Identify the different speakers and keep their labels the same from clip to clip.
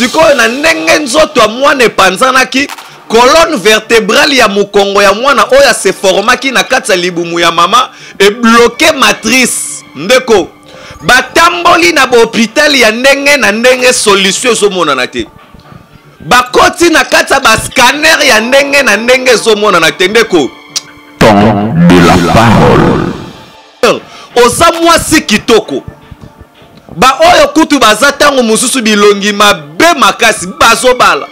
Speaker 1: sikoyo na ndenge nzoto mwana epanzanaki colonne vertébrale ya mukongo ya mwana oya se formaki na kati ya libumu ya mama e bloqué matrice ndeko batamboli na hôpital ya ndenge na ndenge solution ezomonana te bakoti na kati ya bascanner ya ndenge na ndenge ezomonana te ndeko
Speaker 2: Temps de la parole.
Speaker 1: oza mwasi kitoko ba oyo kutu baza tango mususu bilongi mabe makasi bazobala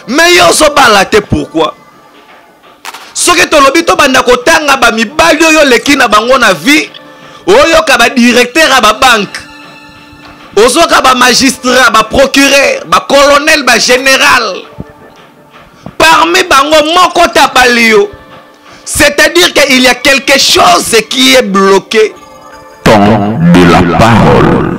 Speaker 1: mais yo ozobala te pourquoi soki tolobi tobanda kotanga bamibali oyo leki na bango na vie oyoka badirecteur ya babanke ozoka bamagistrat baprocureur bacolonel bagénéral parmi bango moko tapali yo. C'est-à-dire qu'il y a quelque chose qui est bloqué.
Speaker 2: Temps de la parole.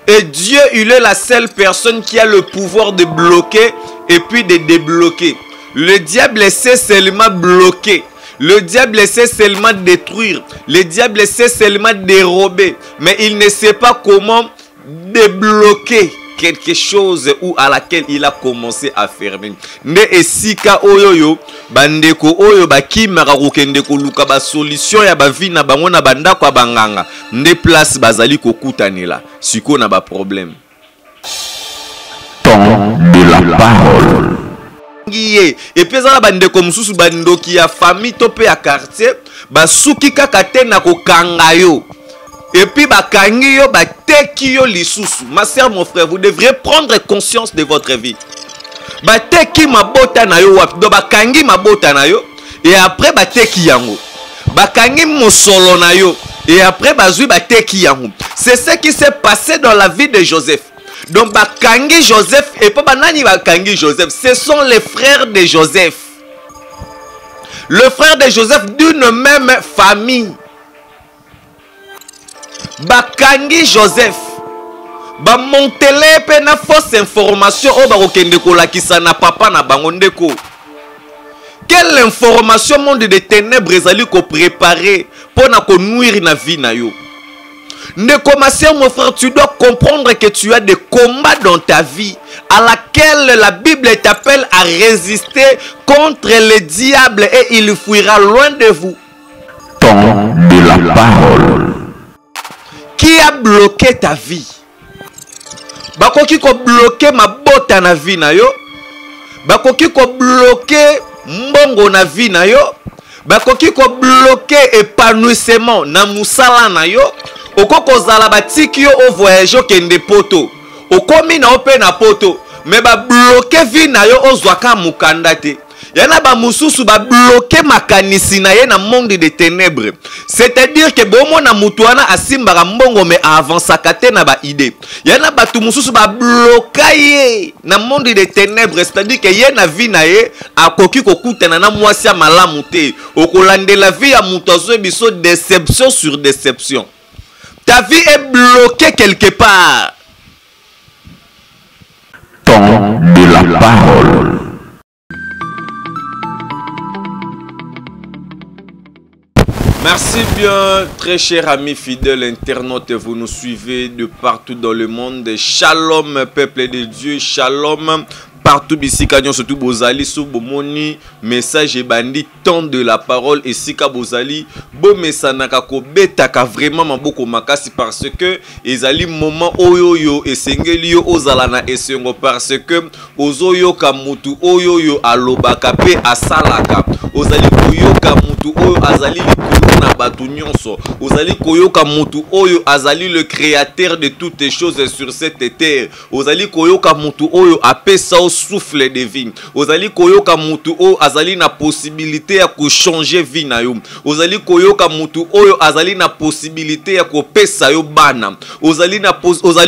Speaker 1: Et Dieu, il est la seule personne qui a le pouvoir de bloquer et puis de débloquer. Le diable sait seulement bloquer. Le diable sait seulement détruire. Le diable sait seulement dérober. Mais il ne sait pas comment débloquer quelque chose ou à laquelle il a commencé à fermer. Ne esika oyoyo bandeko oyo bakimaka kokende koluka ba solution ya ba vie na bango na bandako ya banganga nde place bazali kokutanela siko na ba problème.
Speaker 2: Temps de la parole.
Speaker 1: Et puis ça bandeko mususu bandoki ya famille to pe ya quartier basuki kaka te na kokanga yo. Et puis bakangi yo bateki yo lisusu. Ma sœur, mon frère, vous devriez prendre conscience de votre vie. Bateki mabota na yo wapi do bakangi mabota na yo et après bateki yango. Bakangi mosolo na yo et après bazui bateki yango. C'est ce qui s'est passé dans la vie de Joseph. Donc bakangi Joseph et pas banani bakangi Joseph, ce sont les frères de Joseph. Le frère de Joseph d'une même famille. Bakangi Joseph ba montele pe na fausse information o ba kokende kolakisa na papa na bango ndeko. Quelle information monde de ténèbres ezali ko préparer pour na ko nuire na vie na yo. Ndeko ma sœur, mon frère, tu dois comprendre que tu as des combats dans ta vie à laquelle la Bible t'appelle à résister contre le diable et il fuira loin de vous.
Speaker 2: Temps de la parole.
Speaker 1: Qui a bloqué ta vie? Bakoki ko bloqué ma bota na vie na yo. Bakoki ko bloqué mbongo na vie na yo. Bakoki ko bloqué épanouissement na musala na yo. Okoko zala batiki yo o voyage kende poto. Okomi na ope na poto. Mais ba bloqué vie na yo ozwaka mukanda te. Yana ba mususu ba bloqué makanisi na ye na monde de ténèbres. C'est-à-dire que bomo na mutuana asimbara mbongo me avansaka te na ba idée. Yana ba tu mususu ba bloqué na monde de ténèbres, c'est-à-dire que ye na vie na ye akoki kokutana na mwasi ya malamu te. Okolande la vie ya mutozo biso déception sur déception. Ta vie est bloquée quelque part.
Speaker 2: Temps de la parole.
Speaker 1: Merci bien, très chers amis fidèles internautes, vous nous suivez de partout dans le monde. Shalom, peuple de Dieu, shalom. Partout ici, surtout Bozali, sous Bomoni, message et bandit, temps de la parole, et si Bozali, bon message nakako betaka vraiment maboko makasi parce que ezali moment oyoyo et sengelio ozalana et sengo parce que ozoyo kamutu oyoyo alobaka pe asalaka ozali koyoka mutu oyo azali likolo na batu nyonso ozali koyoka mutu oyo azali le créateur de toutes les choses sur cette terre ozali koyoka mutu oyo apesa souffle de vie. Ozali koyoka mutu oyo azali na possibilité ya ko changer vie na yo. Ozali koyoka mutu oyo azali na possibilité ya ko pesa yo bana. Ozali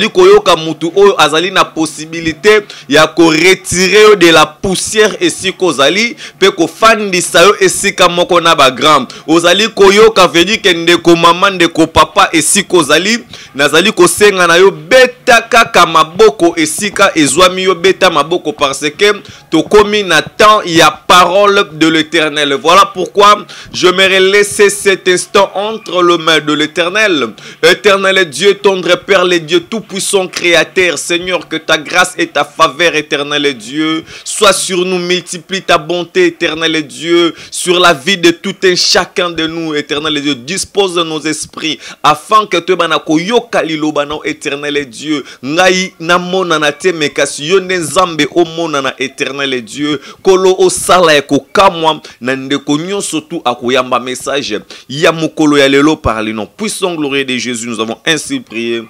Speaker 1: koyoka mutu oyo azali na possibilité ya ko retirer de la poussière et si kozali pe ko fandisa komisa yo esika moko na ba grand. Ozali koyoka vedi ke ndeko mama ndeko papa esika ozali nazali kosenga na yo beta kaka maboko esika ezwami yo beta maboko parce que tokomi na temps ya parole de l'Éternel. Voilà pourquoi je me laisser cet instant entre les mains de l'Éternel. Éternel Dieu, tendre Père, les dieux tout-puissant créateur, Seigneur, que ta grâce et ta faveur, éternel Dieu, soient sur nous, multiplie ta bonté, éternel Dieu, sur la vie de tout un chacun de nous, éternel Dieu, dispose de nos esprits, afin que te banako yokalilo bano, éternel Dieu, ngai namona na te mekasi, yone zambe o monana, éternel Dieu, kolo o sala eko kamwa, nandeko nyon surtout akoyamba message, ya mukolo ya lelo par le nom puissant glorieux de Jésus, nous avons ainsi prié.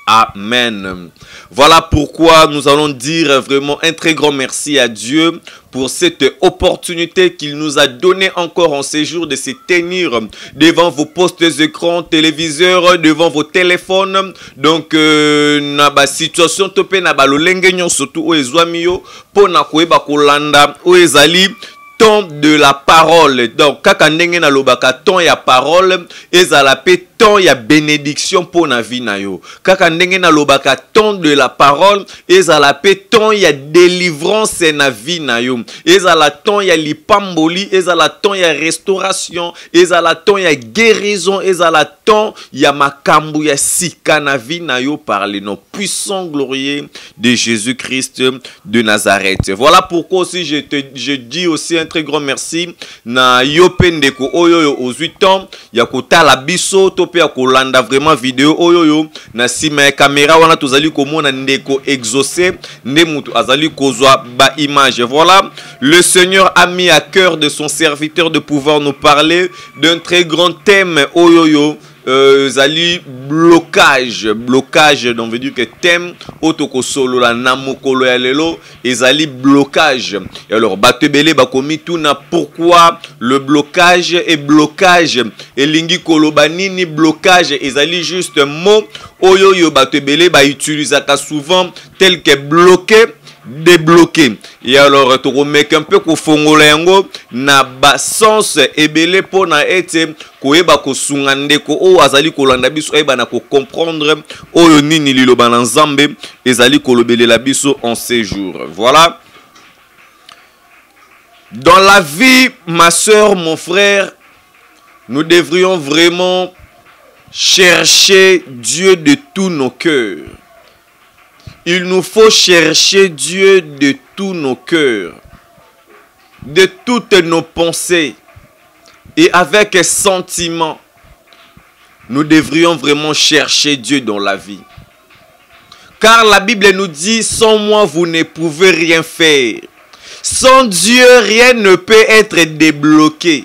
Speaker 1: Amen. Voilà pourquoi nous allons dire vraiment un très grand merci à Dieu pour cette opportunité qu'il nous a donné encore en séjour de se tenir devant vos postes d'écran, téléviseurs, devant vos téléphones. Donc, na ba situation topé na ba lolenge nyon surtout o ezwamio po na koeba kolanda o ezali temps de la parole. Donc, kaka ndenge na lobaka temps ya parole, ezala pe temps ya bénédiction pour na vie na yo. Kaka ndenge na lobaka temps de la parole, ezala pe temps ya délivrance na vie na yo. Ezala temps ya lipamboli, ezala temps ya restauration, ezala temps ya guérison, ezala temps ya makambu ya sika na vie na yo par le nom puissant glorieux de Jésus-Christ de Nazareth. Voilà pourquoi aussi je dis aussi un très grand merci na yopendeko oyoyo aux 8 ans ya kotala biso tope ya kolanda vraiment vidéo oyoyo na sima ya caméra wana tozali komona ndeko exaucé nde mutu azali kozwa ba image. Voilà, le Seigneur a mis à cœur de son serviteur de pouvoir nous parler d'un très grand thème oyoyo. Zali blocage donc veut dire que thème otoko solo la namokolo ya lelo ezali blocage. Et alors batebele bakomi tuna pourquoi le blocage et blocage elingi koloba nini blocage ezali juste mot oyo yo batebele ba utilisaka souvent tel que bloqué, débloqué. Et alors tu remets un peu kofongola yango na ba sens ebele pona ete koyeba kosunga ndeko o azali kolanda biso eba na ko comprendre oyo nini liloba na nzambe ezali kolobelela biso en ces jours. Voilà. Dans la vie, ma soeur, mon frère, nous devrions vraiment chercher Dieu de tous nos cœurs. Il nous faut chercher Dieu de tous nos cœurs, de toutes nos pensées et avec sentiment. Nous devrions vraiment chercher Dieu dans la vie. Car la Bible nous dit, sans moi vous ne pouvez rien faire. Sans Dieu, rien ne peut être débloqué.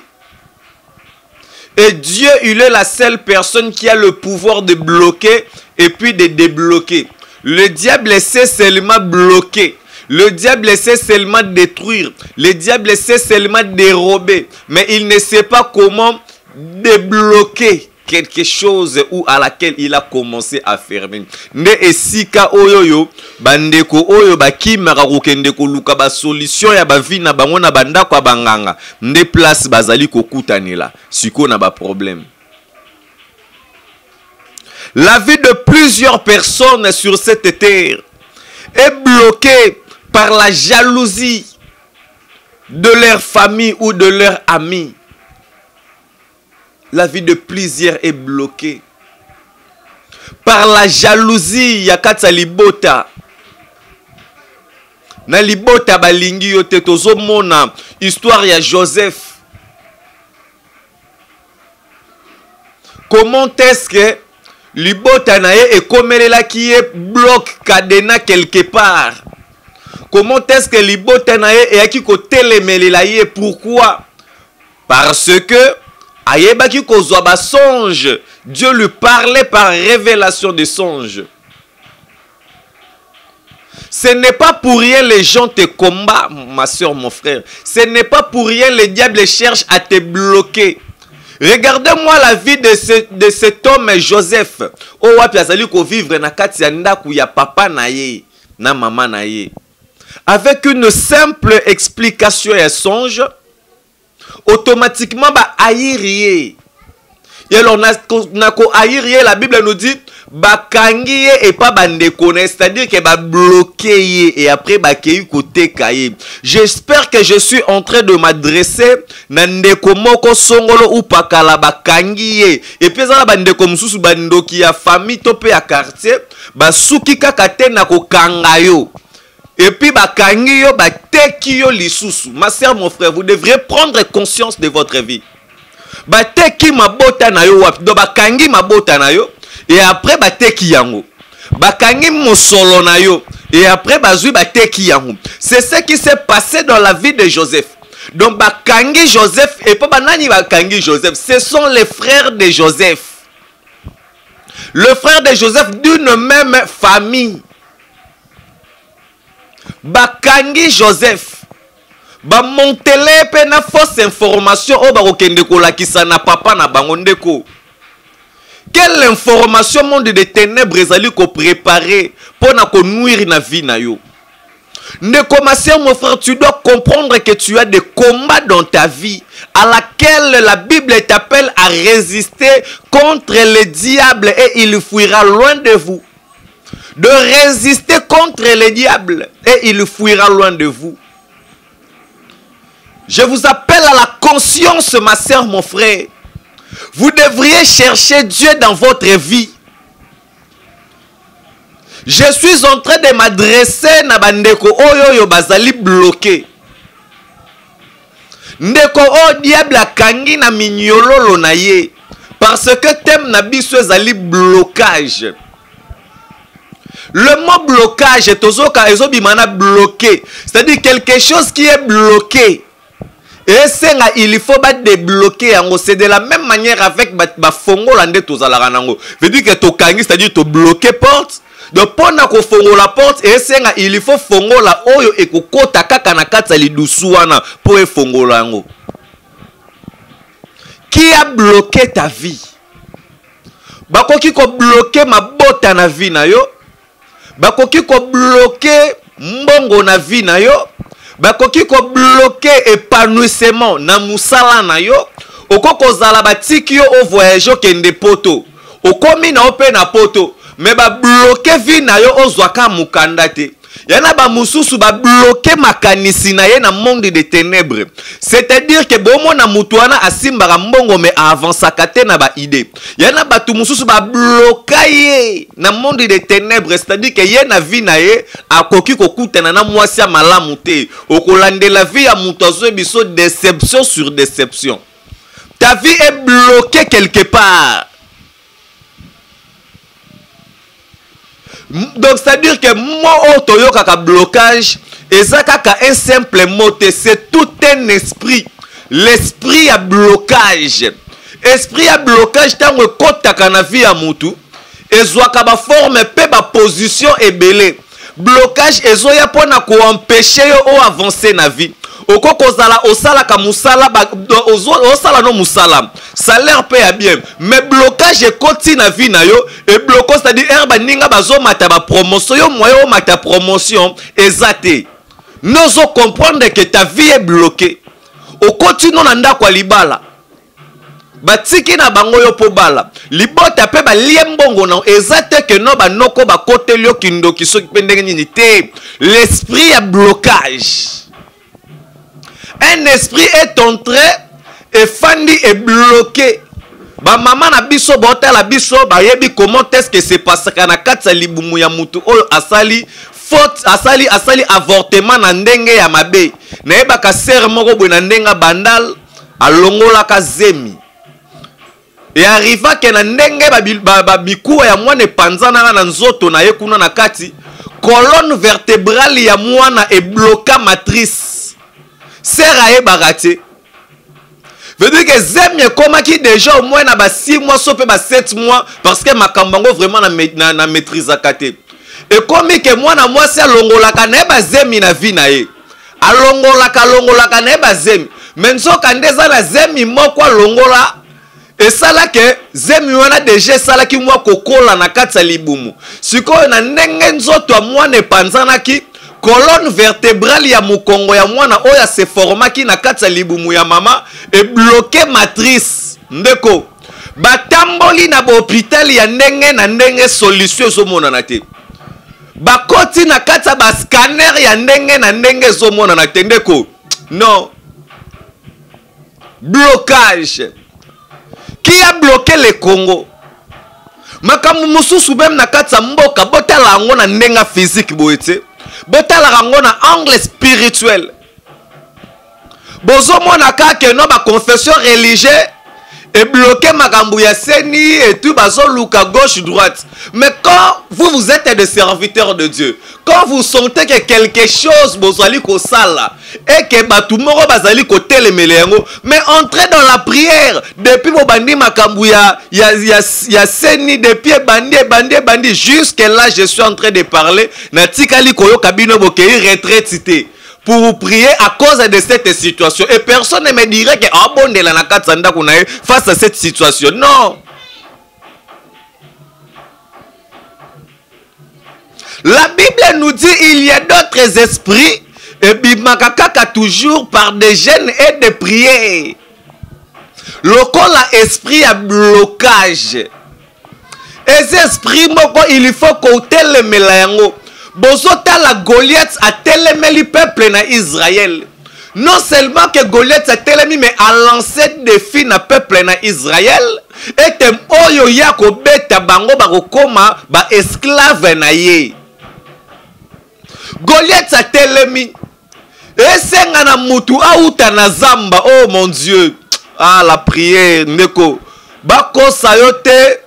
Speaker 1: Et Dieu, il est la seule personne qui a le pouvoir de bloquer et puis de débloquer. Le diable sait seulement bloquer. Le diable sait seulement détruire. Le diable sait seulement dérober. Mais il ne sait pas comment débloquer quelque chose ou à laquelle il a commencé à fermer. Ne esika oyoyo bandeko oyo bakimaka kokende koluka ba solution ya ba vie na bango na bandako banganga. Nde place bazali kokutanela. Siko na ba problème. La vie de plusieurs personnes sur cette terre est bloquée par la jalousie de leur famille ou de leurs amis. La vie de plusieurs est bloquée par la jalousie yakata libota. Na libota balingi yote tozomona histoire ya Joseph. Comment est-ce que libota na ye ekomelela qui est bloc cadena quelque part? Comment est-ce que libota na ye eyaki kotelemelela ye? Pourquoi? Parce que ayebaki kozwa ba songe. Dieu lui parlait par révélation de songes. Ce n'est pas pour rien les gens te combattent, ma soeur, mon frère. Ce n'est pas pour rien les diables cherchent à te bloquer. Regardez-moi la vie de cet homme Joseph. Oh, wapi azali ko vivre na kati ya ndaku ya papa na ye, na maman na ye. Avec une simple explication et songe, automatiquement ba haïr. Et alors nako haïr, la Bible nous dit ba kangi et pas bandeko, c'est-à-dire que ba bloqué et après ba keyu côté kaye. J'espère que je suis en train de m'adresser na ndeko moko songolo ou pakala ba kangi et puis ça ba ndeko mususu bandoki ya famille topé ya quartier ba suki kaka te na ko kangayo. Et puis ba kangi yo ba teki yo lisusu. Ma sœur, mon frère, vous devriez prendre conscience de votre vie. Ba teki mabota na yo wapi do ba kangi mabota na yo. Et après, bateki yango. Bakangi mosolo na yo. Et après, bazui bateki yango. C'est ce qui s'est passé dans la vie de Joseph. Donc, bakangi Joseph et pas banani bakangi Joseph. Ce sont les frères de Joseph. Le frère de Joseph d'une même famille. Bakangi Joseph. Ba montele pe na fausse information o ba kokende ko lakisa na papa na bango ndeko. Quelle information monde de ténèbres ezali ko préparer pour na ko nuire na vie na yo. Ne commencer mon frère, tu dois comprendre que tu as des combats dans ta vie à laquelle la Bible t'appelle à résister contre le diable et il fuira loin de vous. De résister contre le diable et il fuira loin de vous. Je vous appelle à la conscience, ma sœur, mon frère. Vous devriez chercher Dieu dans votre vie. Je suis en train de m'adresser na bandeko oyo bazali bloqué. Ndeko o diable akangi na minyololo na ye parce que thème na biso ezali blocage. Le mot blocage est tozoka ezobimana bloqué, c'est-à-dire quelque chose qui est bloqué. Et il faut débloquer. C'est de la même manière avec fongo lande tozala nango. Veut dire que to kangi, c'est-à-dire to bloquer porte. Donc pendant ko fongo la porte et il faut fongo la oyo et ko kota kaka na kata lidusuana pour fongo lango. Qui a bloqué ta vie? Bakoki ko bloquer mabota na vie na yo. Bakoki ko bloquer mbongo na vie na yo. Bakoki ko bloquer épanouissement na musala na yo. Okoko zala batiki yo o voyage kende poto. Okomi na ope na poto. Mais ba bloquer vie na yo ozwaka mukanda te. Yana ba mususu ba bloquer makanisi na ye na monde de ténèbres. C'est-à-dire que bomo na mutuana asimbara mbongo me avansaka te na ba idée. Yana ba tu mususu ba bloquer na monde de ténèbres, c'est-à-dire que ye na vie na ye akoki kokutana na mwasi ya malamu te. Okolande la vie ya mutozo biso déception sur déception. Ta vie est bloquée quelque part. Donc c'est-à-dire que moi otoyo kaka blocage et ça kaka un simple mot, c'est tout un esprit. L'esprit à blocage. Esprit à blocage tango kotaka na vie ya mutu ezwaka ba forme pe ba position ebele. Blocage ezoya pona ko empêcher yo o avancer na vie. Okoko zala osala ka musala osala no musala salaire paye bien mais blocage ekoti na vie na yo et blocage c'est-à-dire herba ninga bazo mata ba promotion yo moyo mata promotion ezate nozo comprendre que ta vie est bloquée okoti no na ndako libala batiki na bango yo po bala libota pe ba liembongo na ezate que no ba noko ba kotelio kindoki so kipendenge nini te l'esprit à blocage. Un esprit est entré et Fandi est bloqué. Ba maman na biso bota la biso ba yebi comment est-ce que c'est passé kana katsa libumu ya mutu oyo asali faute asali avortement na ndenge ya mabe. Na yeba ka ser moko bo na ndenga bandal alongola ka zemi. Et arriva ke na ndenge ba bikuwa ya mwana panzana na nzoto na ye kuna na kati colonne vertébrale ya mwana e bloqué matrice. Sera e barate. Veut dire que Zemye koma qui déjà au moins na ba 6 mois sope ba 7 mois parce que makambango vraiment na maîtrise akate. Et comme que moi na moi c'est longolaka na ba Zemi na vie na ye. Alongolaka na ba Zemi. Menzo kandeza na Zemi moko longola et ça là que Zemi wana déjà ça là ki moi kokola na katsa libumu. Siko na ndenge nzoto moi ne panzana ki colonne vertébrale ya mukongo ya mwana oya se formaki na kati ya libumu ya mama et bloqué matrice ndeko batamboli na hôpital ya ndenge na ndenge solution ezomonana te bakoti na kati ya bascanner ya ndenge na ndenge ezomonana te ndeko non blocage qui a bloqué le Congo makambo mosusu même na kati ya mboka botala yango na ndenga physique boete botala yango na angle spirituel bozomona kaka no ba confession religieuse et bloqué makambo ya seni et tout bazoluka gauche droite. Mais quand vous êtes des serviteurs de Dieu, quand vous sentez que quelque chose bozali ko sala et que batumoro bazali ko telemelengo, mais entrez dans la prière depuis bo bandi makambo ya seni depuis bandi jusque là je suis en train de parler na tikali koyo kabino bokei retraité pour vous prier à cause de cette situation. Et personne ne me dirait que face à cette situation. Non. La Bible nous dit il y a d'autres esprits et bimakakaka toujours par des jeûnes et des prières. Lokola esprit à blocage. Et ces esprits il faut qu'on telle melango. Bozota la Goliath a télémé peuple na Israël. Non seulement que Goliath a télémé, mais a lancé des défis na peuple na Israël. Et tem oyo ya ko beta bango ba koma ba esclave na ye. Goliath a télémé. Et senga na mutu auta na zamba. Oh mon Dieu. Ah la prière ndeko. Bako sayote.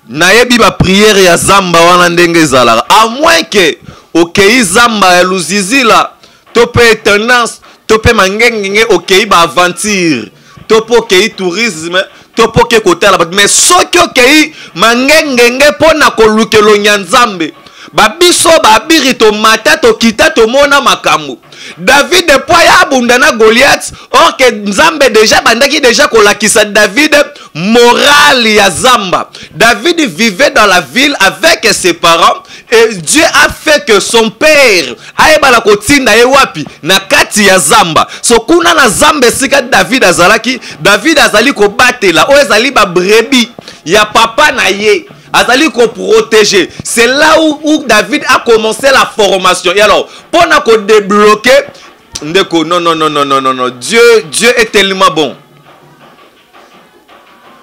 Speaker 1: Nayebi ba prière ya zamba wana ndenge zala à moins que okei zamba ya luzizi la tope tendance tope mangengenge okei ba aventure topo okei tourisme topo ke kotala mais soki okei mangengenge pona kolukelo nyanzambe babiso babiri to mata to kita to mona makambo David poya abundana Goliath or que Nzambe déjà bandaki déjà kolakisa David moral ya zamba. David vivait dans la ville avec ses parents et Dieu a fait que son père aebala kotinda ye wapi na kati ya zamba. So kuna na zamba sika David azalaki azali ko batela o ezali ba brebis ya papa na ye. Azali ko protéger. C'est là où David a commencé la formation. Et alors, pour nous débloquer, non. Dieu est tellement bon.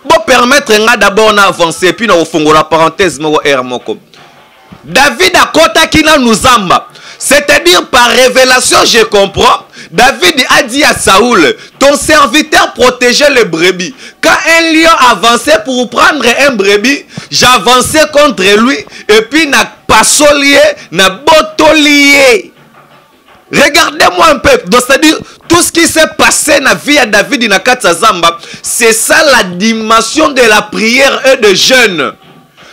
Speaker 1: Pour permettre d'abord d'avancer, puis nous faisons la parenthèse. David a contacté nous amba. C'est-à-dire par révélation, je comprends. David a dit à Saoul, ton serviteur protégeait les brebis. Quand un lion avançait pour prendre un brebis, j'avançais contre lui et puis n'a pas solié, n'a botolié. Regardez-moi un peu. Donc c'est-à-dire tout ce qui s'est passé dans la vie de David dans Katsazamba, c'est ça la dimension de la prière et de jeûne.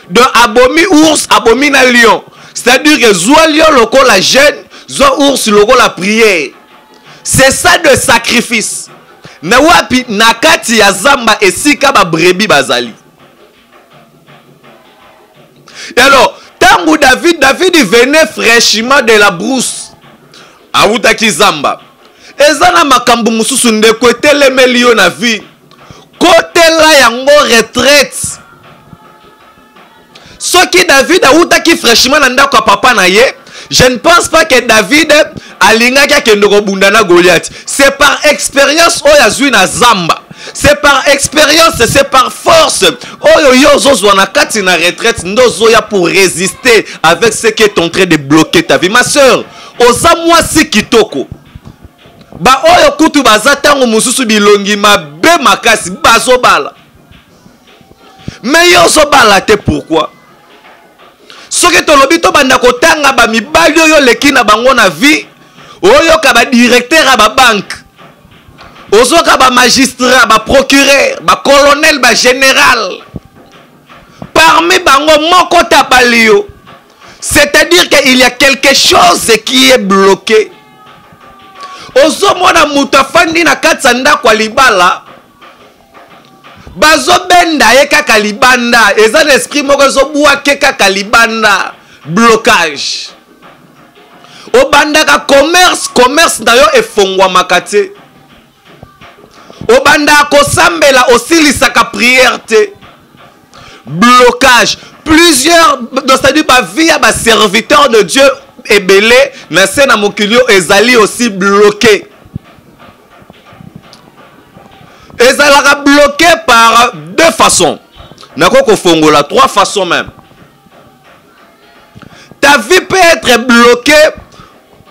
Speaker 1: De abomi ours, abomina lion. C'est-à-dire que soit lion loko la jeûne, soit ours loko la prière. C'est ça de sacrifice. Na wapi nakati ya zamba esika ba brebi bazali. Et alors, tangu David venait fraîchement de la brousse. Awutaki zamba. Ezana makambu mususu ndeko teleme lion na vie. Kote la yango retraite. Ce qui David awutaki fraîchement na ndako papa na ye. Je ne pense pas que David alingaki kendoko bundana Goliath. C'est par expérience oyazui na zamba. C'est par expérience, c'est par force. Oyo yozo na kati na retraite ndozo ya pour résister avec ce qui est en train de bloquer ta vie. Ma sœur, oza mwasi kitoko. Ba oyo kutu bazatango mususu bilongi mabe makasi bazo bala. Mais yozo bala te pourquoi? Ce que tu as dit, tu as dit, tu as vie, oyo ka ba directeur à ba banque, ozo ka ba magistrat, ba procureur, ba colonel, ba général. Parmi bango moko tapalio, c'est-à-dire qu'il y a quelque chose qui est bloqué. Ozo mona mutafandi na katsanda kwa libala. Bazo benda ye kaka libanda. Eza l'esprit moko zo bua ke kaka libanda. Blocage. Obandaka commerce na yo efongwa makate. Obanda kosambela osilisaka prière te. Blocage. Plusieurs c'est-à-dire ba vie ba serviteurs de Dieu ebele na sena mokilio ezali aussi bloqué. Ezalaka bloqué par deux façons. Nako kofongola trois façons même. Ta vie peut être bloquée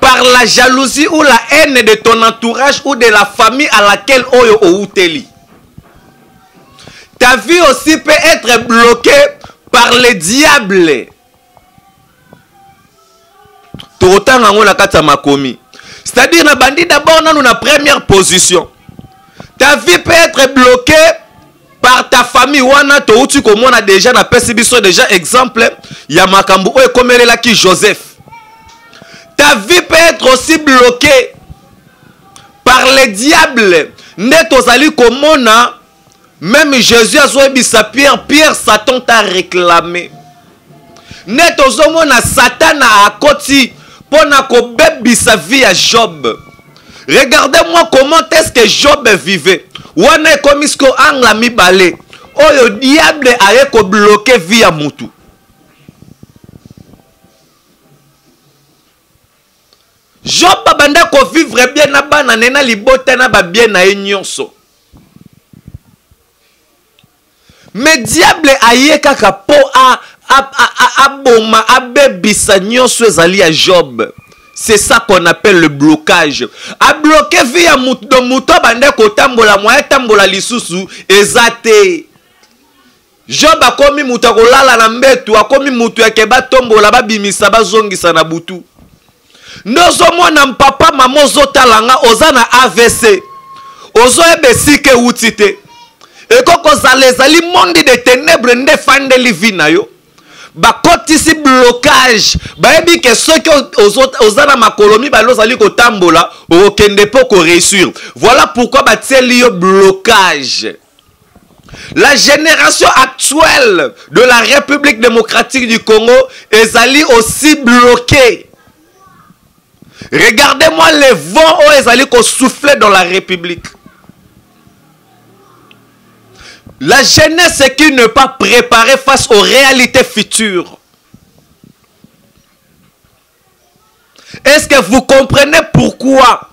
Speaker 1: par la jalousie ou la haine de ton entourage ou de la famille à laquelle oyo outeli. Ta vie aussi peut être bloquée par le diable. C'est-à-dire, na bandi d'abord, on a une première position. Ta vie peut être bloquée par ta famille. Wana to uti comme on a déjà na percebiso déjà exemple. Yamakambu o ekomelela ki Joseph. Ta vie peut être aussi bloquée par le diable. Netozali comme on a. Même Jésus a joué sa Pierre, Satan t'a réclamé. Net aux hommes na Satan a akoti pour na ko bebi sa vie à Job. Regardez-moi comment est-ce que Job vivait. Wana komisko angla mi balé. Oyo diable a ko bloqué vie à mutu. Job banda ko vivre bien na bana nena libota na ba bien na enyonso. Mais diable aye kaka po aboma abebisa nyonso ezali ya Job. C'est ça qu'on appelle le blocage. A bloquer vie ya muto muto bande ko tambola moya tambola lisusu ezate. Job akomi muto kolala na mbetu akomi muto ya keba tombola babimisa bazongisa na butu. Nozo mwana mpapa mamozo talanga ozana AVC. Ozo ebesike utite. Et quand les monde de ténèbres ne font de livina yo, ba kotisi blocage, ba ebi que ceux qui ozana makolomi ba lozali ko tambola o kende po ko réussir. Voilà pourquoi ba tieli yo blocage. La génération actuelle de la République démocratique du Congo ezali aussi bloquée. Regardez-moi les vents où ezali ko souffler dans la République. La jeunesse qui n'est pas préparée face aux réalités futures. Est-ce que vous comprenez pourquoi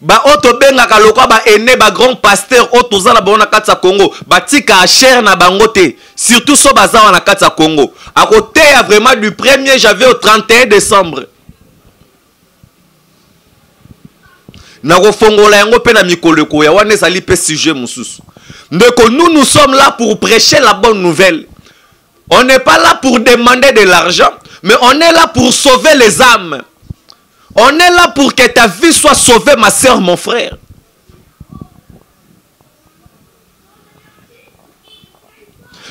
Speaker 1: ba oto benga kalokwa ba ene ba grand pasteur oto za na bona katsa Congo ba tika cher na bangote surtout so baza na katsa Congo à côté vraiment du 1er janvier au 31 décembre. Na kofongola yango pe na mikolo ko ya wana sali pe sujet mususu. Nous sommes là pour prêcher la bonne nouvelle. On n'est pas là pour demander de l'argent, mais on est là pour sauver les âmes. On est là pour que ta vie soit sauvée, ma soeur, mon frère.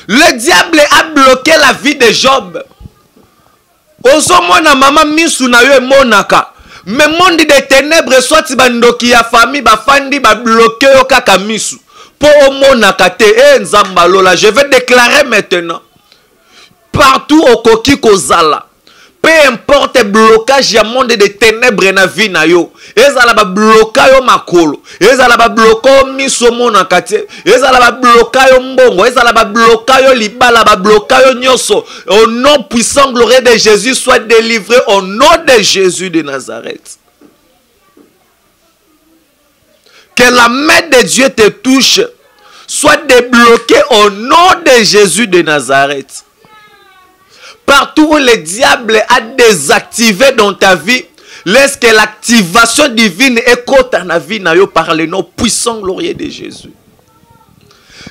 Speaker 1: Le diable a bloqué la vie de Job. Ozomona maman misu na yo monaka. Mais monde des ténèbres soit bandoki ya famille ba fandi ba bloqué yo kaka misu. Pour monakate nzambalola, je vais déclarer maintenant. Partout au koki kozala. Peu importe blocage ya monde de ténèbres na vie na yo. Ezala ba bloka yo makolo. Ezala ba bloka miso monakate. Ezala ba bloka yo mbongo. Ezala ba bloka yo libala ba bloka yo nyoso. Au nom puissant glorieux de Jésus soit délivré au nom de Jésus de Nazareth. Que la main de Dieu te touche, soit débloquée au nom de Jésus de Nazareth. Partout où le diable a désactivé dans ta vie, laisse que l'activation divine écoute dans la vie par le nom puissant glorieux de Jésus.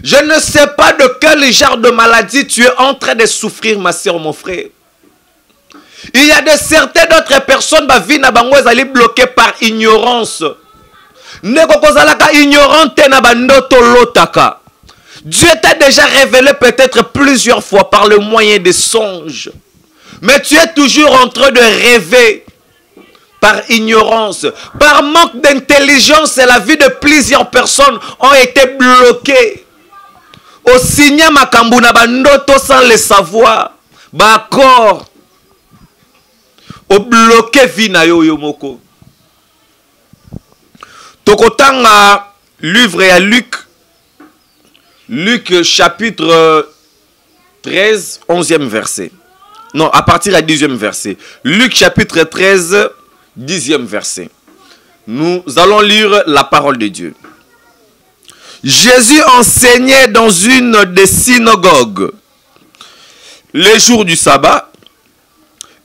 Speaker 1: Je ne sais pas de quel genre de maladie tu es en train de souffrir, ma soeur, mon frère. Il y a de certaines autres personnes, ma vie n'a pas bloquée par ignorance. Dieu t'a déjà révélé peut-être plusieurs fois par le moyen des songes. Mais tu es toujours en train de rêver par ignorance. Par manque d'intelligence, la vie de plusieurs personnes ont été bloquées. Au signa makambuna bandoto sans le savoir. Bakor. o bloqué vie na yo moko. Tokotanga livre à Luc chapitre 13 11e verset. Non, à partir du 10e verset. Luc chapitre 13 10e verset. Nous allons lire la parole de Dieu. Jésus enseignait dans une des synagogues les jours du sabbat.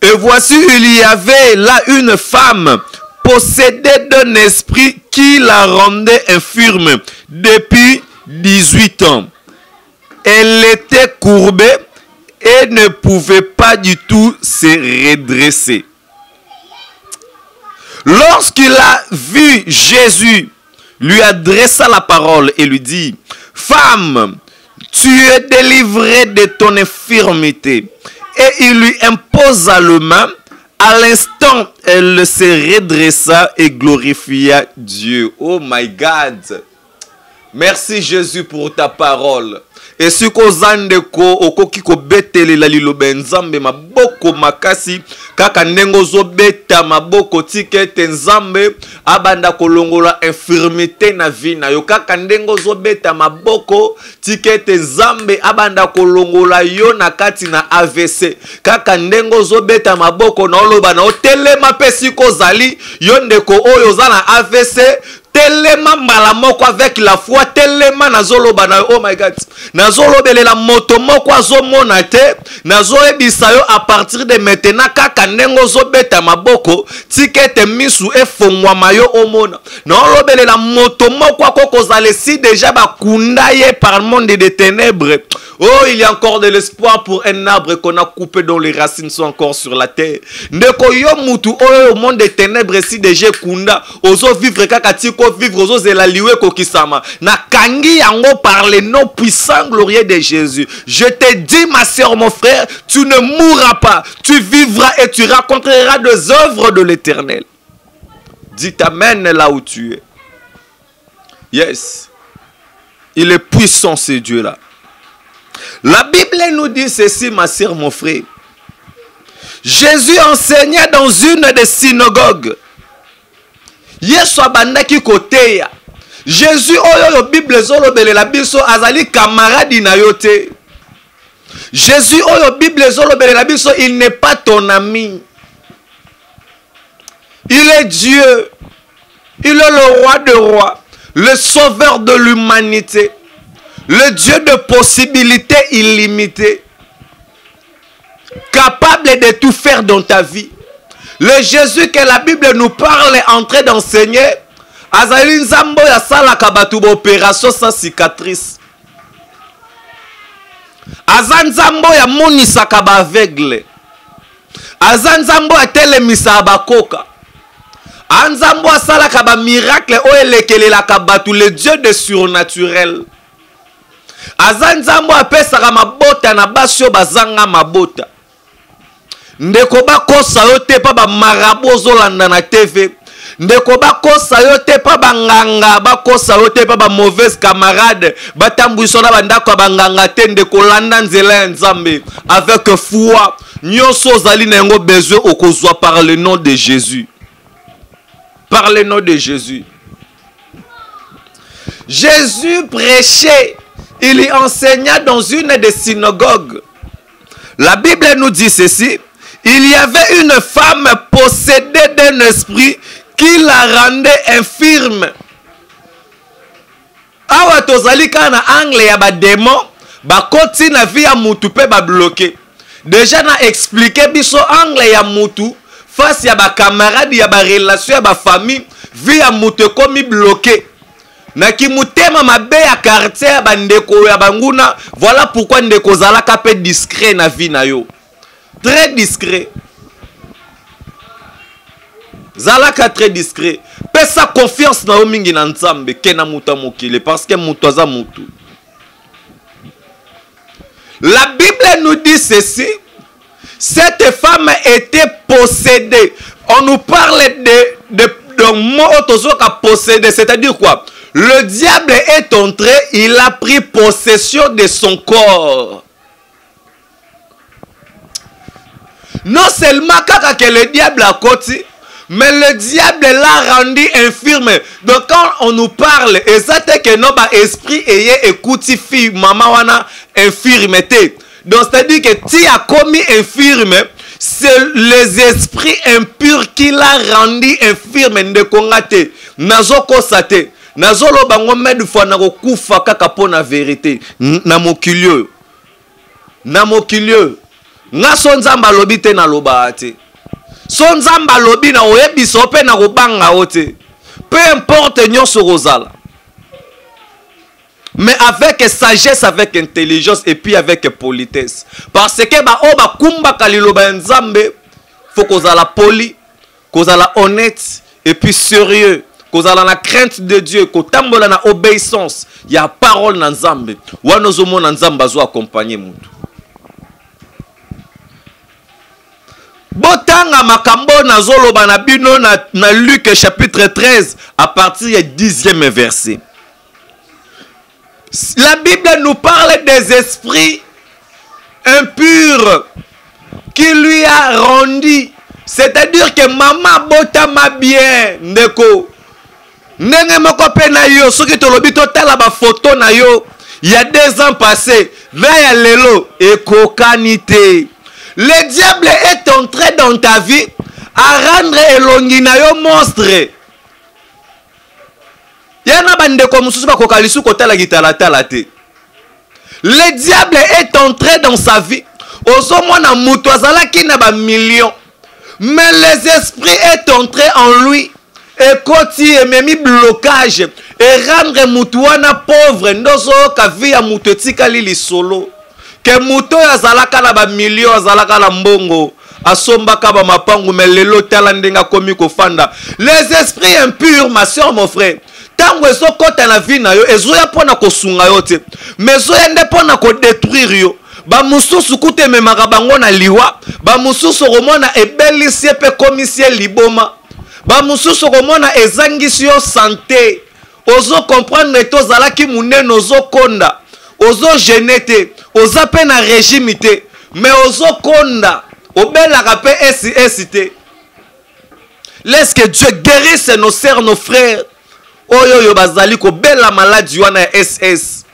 Speaker 1: Et voici, il y avait là une femme possédée d'un esprit qui la rendait infirme depuis 18 ans. Elle était courbée et ne pouvait pas du tout se redresser. Lorsqu'il a vu Jésus, lui adressa la parole et lui dit: Femme, tu es délivrée de ton infirmité. Et il lui imposa le main. À l'instant, elle se redressa et glorifia Dieu. Oh my God. Merci Jésus pour ta parole. Et si kozande ko okoki ko betele la liloba nzambe maboko makasi kaka ndengo zo beta maboko tikete nzambe abanda kolongola infirmité na vie na yo kaka ndengo zo beta maboko tikete nzambe abanda kolongola yo na kati na AVC kaka ndengo zo beta maboko na oloba na otelema pesi kozali yo ndeko oyo za na AVC telema mbala moko avec la foi telema nazoloba na oh my God nazolobelela moto moko azomona te nazoyebisa yo à partir de maintenant kaka ndengo zobeta maboko tikete misu efongwama yo omona naolobelela moto moko akokozala si déjà bakunda ye par le monde des ténèbres. Oh, il y a encore de l'espoir pour un arbre qu'on a coupé dont les racines sont encore sur la terre. Ndeko yo mutu oyo au monde des ténèbres si déjà kunda ozo vivre kaka tiko vivre ozo zelaliwe kokisama na kangi yango par le nom puissant glorieux de Jésus. Je te dis ma sœur, mon frère, tu ne mourras pas, tu vivras et tu raconteras des œuvres de l'Éternel. Dis amen là où tu es. Yes. Il est puissant ce Dieu là. La Bible nous dit ceci, ma sœur, mon frère. Jésus enseignait dans une des synagogues. Yesu abandaki koteya. Jésus oyo Bible zolobele la biso azali camarade na yo te. Jésus oyo Bible zolobele la biso, il n'est pas ton ami. Il est Dieu. Il est le roi de rois, le sauveur de l'humanité. Le Dieu de possibilités illimitées, capable de tout faire dans ta vie. Le Jésus que la Bible nous parle est en train d'enseigner. Azali nzambo ya sala kabatu opération sans cicatrice. Azan nzambo ya monisa kaba aveugle. Azan nzambo ya telemisa abakoka. Anzambo sala kaba miracle o elekele la kabatu, le Dieu de surnaturel. Azanzambo apesaka mabota na basio bazanga mabota. Ndeko bakosa yo te pa ba marabout ozolanda na TV. Ndeko bakosa yo te pa banganga, bakosa yo te pa ba mauvaise camarade, batambuiso na bandako banganga te ndeko landa nzela ya Nzambe avec foi. Nyonso ozali na yango besoin okozwa par le nom de Jésus. Par le nom de Jésus. Jésus prêchait. Il y enseigna dans une des synagogues. La Bible nous dit ceci. Il y avait une femme possédée d'un esprit qui la rendait infirme. Awa tozali kana angle ya ba démon ba koti na vie ya mutu pe ba bloqué. Déjà na expliqué biso angle ya mutu face ya ba camarade ya ba relation ya ba famille vie ya mutu komi bloqué. Na kimutema mabe ya quartier ya bandeko ya banguna. Voilà pourquoi ndeko zalaka pe discret na vie na yo. Très discret. Zalaka très discret. Pesa confiance na yo mingi na Nzambe kena muta mokile parce que mutu aza mutu. La Bible nous dit ceci. Cette femme était possédée. On nous parle de mot autosoka possédé, c'est-à-dire quoi? Le diable est entré, il a pris possession de son corps. Non seulement que le diable a côté, mais le diable l'a rendu infirme. Donc quand on nous parle, exactement que nos esprit ayé écouté fille maman wana infirmité. Donc c'est-à-dire que tu as commis infirme, c'est les esprits impurs qui l'a rendu infirme. Ne kongate, nazo kosate, nazo lo bango medu fwa na kufa kaka po na vérité. Na mokilio, na mokilio, nga sonzamba lobite na lobate. Sonzamba lobi na oyebiso pe na kobanga ote. Peu importe nyonso rozala. Mais avec sagesse, avec intelligence et puis avec politesse. Parce que ba oba kumba kaliloba nzambe, faut qu'on la poli, qu'on la honnête et puis sérieux, qu'on la la crainte de Dieu, qu'on tambola na obéissance. Il y a parole na nzambe. Wa nozomo na nzamba zo accompagner mutu. Botanga makambo na zoloba na bino na Luc chapitre 13 à partir du 10e verset. La Bible nous parle des esprits impurs qui lui a rendu. C'est-à-dire que maman botama bien ndeko. Ndenge moko pe na yo soki tolobi totala ba photo na yo il y a 2 ans passés na ya lelo ekokanité. Le diable est entré dans ta vie à rendre elongi na yo monstre. Yana bandeko mususu ba kokalisu kotala gitala tala te. Le diable est entré dans sa vie. Ozo mona mutu azalaki na ba millions. Mais les esprits est entré en lui. Et koti ememi blocage et rendre mutu wana pauvre ndozo ka vie ya mutu etikali lisolo. Que muto azalaka na ba millions azalaka na mbongo asombaka ba mapangu mais lelo tala ndenga komi kofanda. Les esprits impurs ma soeur mon frère tango ezokota na vie na yo ezoya pona kosunga yo te mais ezoya nde pona ko détruire yo. Ba mususu kute memaka bango na liwa, ba mususu komona ebelisi pe komisie liboma, ba mususu komona ezangisi yo santé. Ozo comprendre to zalaki munene ozo konda, ozo genete, ozo pe na régime te, mais ozo konda, obelaka pe esi. Laisse que Dieu guérisse nos sœurs, nos frères. Oyo yo bazali ko bela maladie wana SS.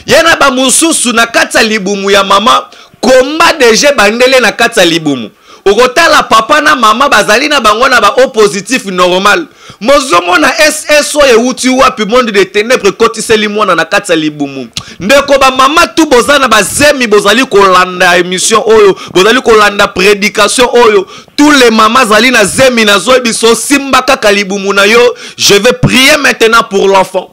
Speaker 1: Yana ba mususu na kata libumu ya mama komba deje bandele na kata libumu. Okotala papa na mama bazali na bango na ba O positif normal. Mozomo na SS oye uti wapi monde de ténèbres kotiseli mwana na kata libumu. Ndeko ba mama tu bozana ba zemi bozali kolanda émission oyo, bozali kolanda prédication oyo. Tous les mamans zali na zemi na zo biso simba kaka libumu na yo. Je vais prier maintenant pour l'enfant.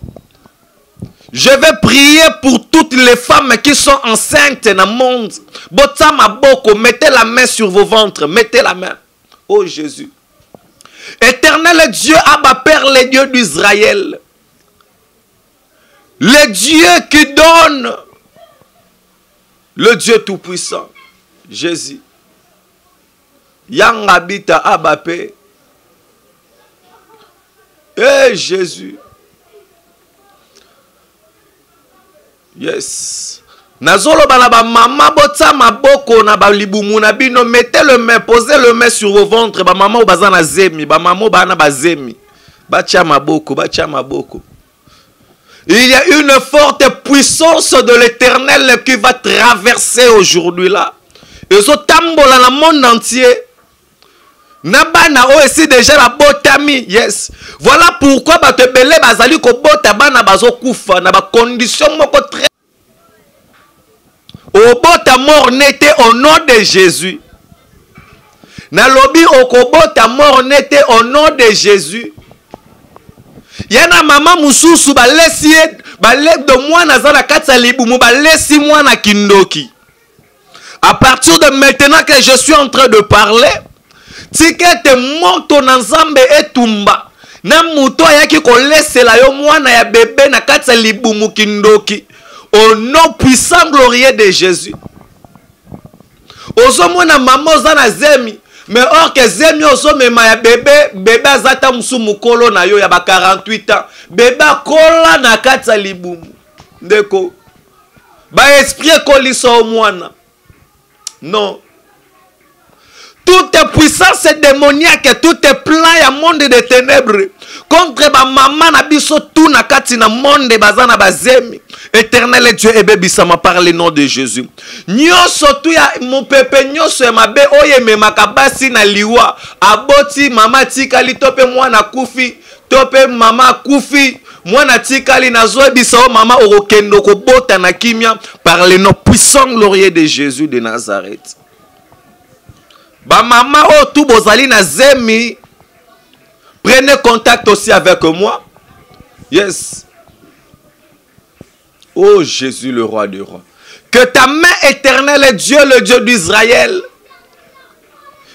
Speaker 1: Je vais prier pour toutes les femmes qui sont enceintes dans le monde. Botama boko, mettez la main sur vos ventres. Mettez la main. Oh Jésus. Éternel Dieu, Abba Père, le Dieu d'Israël. Le Dieu qui donne. Le Dieu tout-puissant. Jésus. Yang habita Abba Père. Eh Jésus. Yes. Nazolo balaba mama botsa maboko na balibumu na bino, mettez le main, posez le main sur vos ventres, ba mama bazana zemi, ba mama bana bazemi. Bacha maboko, bacha maboko. Il y a une forte puissance de l'Éternel qui va traverser aujourd'hui là. Et so tambola na monde entier. Nabana o esi déjà la botami. Yes. Voilà pourquoi ba te belé bazali ko bota bana bazo kufa na ba condition moko très. Au bota mort n'était au nom de Jésus. Na lobi okobota mort n'était au nom de Jésus. Yana mama mususu balesi balek de mwana zana katsa libumu balesi mwana kindoki. À partir de maintenant que je suis en train de parler, tikete moto na nzambe etumba na muto yaki ko lesela yo mwana ya bébé na katsa libumu kindoki. Au nom puissant glorieux de Jésus. Ozo mwana maman zana zemi. Mais or que zemi ozo mema ya bébé azata musu mukolo na yo ya ba 48 ans. Bébé kola na kata libumu. Ndeko. Ba esprit koliso mwana. Non. toute puissance démoniaque, tout plan ya monde de ténèbres contre ba maman na biso tout na kati na monde bazana bazemi. Éternel Dieu ebebisama par le nom de Jésus. Nyoso tu ya mon pepe nyoso ya mabe oye me makabasi na liwa aboti mama tikali tope mwana kufi tope mama kufi mwana tikali na zo bisao mama okokendo ko bota na kimia par le nom puissant glorieux de Jésus de Nazareth. Ba maman o tout bozali na zemi, prenez contact aussi avec moi. Yes. Oh Jésus le roi des rois. Que ta main éternelle, Dieu le Dieu d'Israël,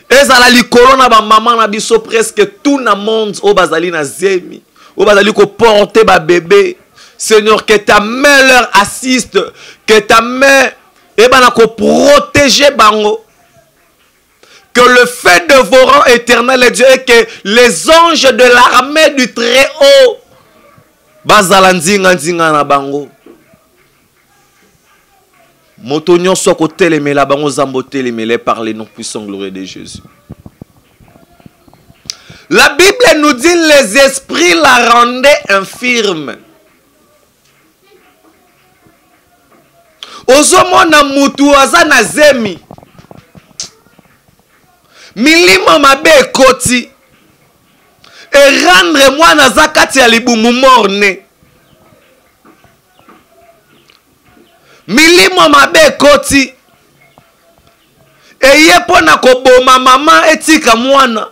Speaker 1: ezala likolo na ba maman na biso presque tout na monde o bazali na zemi, o bazali ko porter ba bébé. Seigneur, que ta main leur assiste, que ta main ebana ko protéger bango. Que le fait de vos rangs éternels, Dieu, et que les anges de l'armée du Très-Haut bazalandinga ndinga na bango. Motonyon soko telemela bango zambo telemele par les noms puissants glorieux de Jésus. La Bible nous dit les esprits la rendaient infirme. Ozomona mutu azana zemi. Milimo mabe koti et rendre moi na zakati ya libumu morne. Milimo mabe koti et yepona koboma mama etika mwana.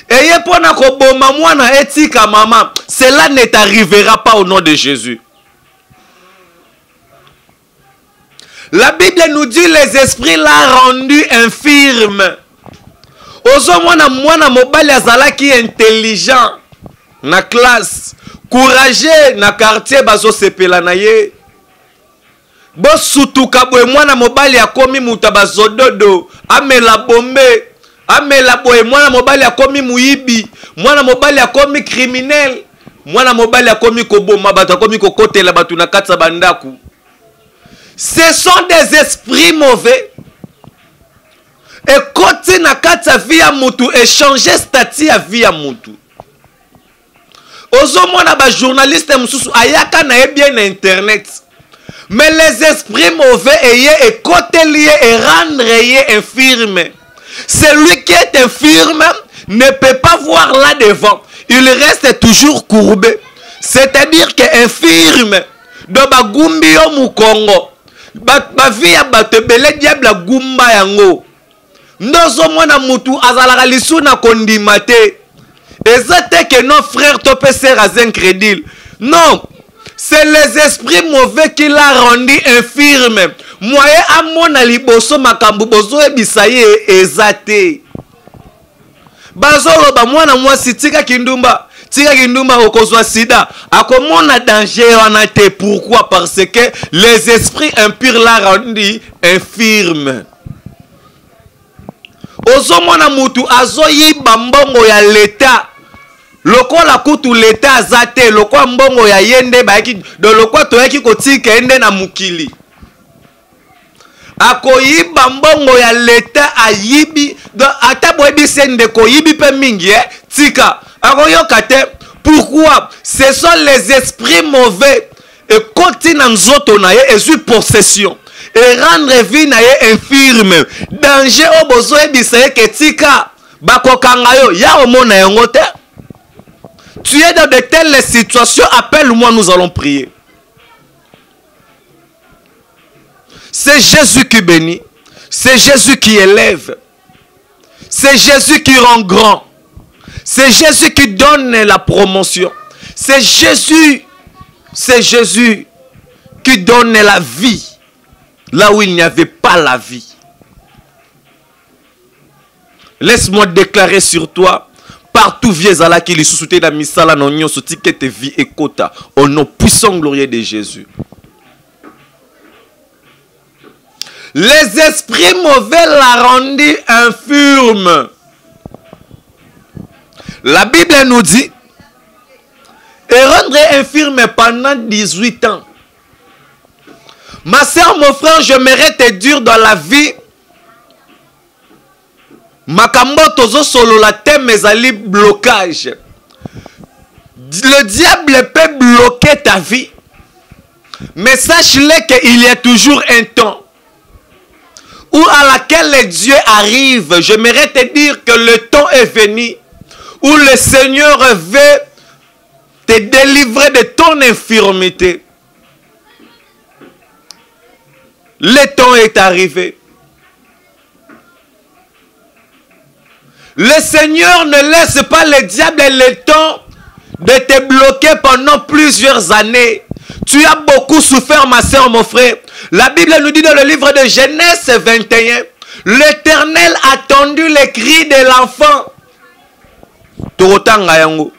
Speaker 1: Et yepona koboma mwana etika mama. Cela ne t'arrivera pas au nom de Jésus. La Bible nous dit les esprits l'ont rendu infirme. Ozomona mwana mobali azalaki intelligent na classe, courageux na quartier bazo sepela na ye. Bo sutuka boye mwana mobali akomi muta bazododo, amela bombe, amela boye mwana mobali akomi muibi, mwana mobali akomi criminel, mwana mobali akomi koboma bato akomi kokotela batu na katsa bandaku. Ce sont des esprits mauvais. Et côté na kata via mutu échanger statut à via mutu. Ozomona ba journaliste mususu ayaka na bien internet. Mais les esprits mauvais ayé et côté lié et rendre ayé infirme. Celui qui est infirme ne peut pas voir là devant. Il reste toujours courbé. C'est-à-dire que infirme do ba gumbi yo mukongo. Ba via ba tebele diable gumba yango. Nozo mwana mutu azalaka lisu na kondima te. Ezate que nos frères tope sera incrédule. Non, c'est les esprits mauvais qui l'a rendu infirme. Moye amona liboso makambu bozo ebisaye ezate. Bazolo ba mwana mwasi tika kindumba. Tika kindumba okozwa sida. Akomona danger wana te. Pourquoi? Parce que les esprits impurs l'a rendu infirme. Ozomona mutu azoyi bambongo ya leta. Lokola kutu leta azate. Lokola mbongo ya yende baiki. Do lokola toyaki kotika ende na mukili. Akoyiba mbongo ya leta ayibi. Do atabo ebi sende koyibi pe mingi tika. Akoyoka te. Pourquoi? Ce sont les esprits mauvais. Et continue nzoto na ye esu possession. Et rendre vie na ye infirme. Danger au bozo ebisaye ketika. Bakokanga yo. Ya omona yango te. Tu es dans de telles situations. Appelle-moi, nous allons prier. C'est Jésus qui bénit. C'est Jésus qui élève. C'est Jésus qui rend grand. C'est Jésus qui donne la promotion. C'est Jésus qui donne la vie. Là où il n'y avait pas la vie. Laisse-moi déclarer sur toi. Partout viens à la qui les sous-souté la misala non so ticket vie et quota. Au nom puissant glorieux de Jésus. Les esprits mauvais l'a rendu infirme. La Bible nous dit et rendre infirme pendant 18 ans. Ma soeur, mon frère, j'aimerais te dire dans la vie, Makambo tozo solo la thème ezali blocage. Le diable peut bloquer ta vie. Mais sache-le qu'il y a toujours un temps où à laquelle Dieu arrive. J'aimerais te dire que le temps est venu où le Seigneur veut te délivrer de ton infirmité. Le temps est arrivé. Le Seigneur ne laisse pas le diable le temps de te bloquer pendant plusieurs années. Tu as beaucoup souffert, ma soeur, mon frère. La Bible nous dit dans le livre de Genèse 21, l'Éternel a entendu les cris de l'enfant. Torotanga yango.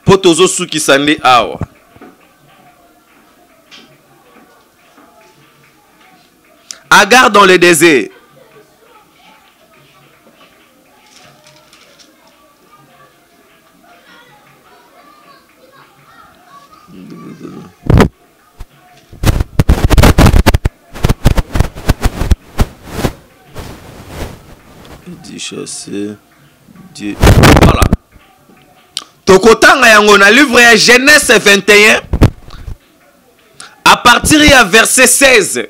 Speaker 1: Potozo suki sande awa. Agar dans le désert. Dieu. Voilà. Tokotanga yango na livre ya Genèse 21 à partir du verset 16.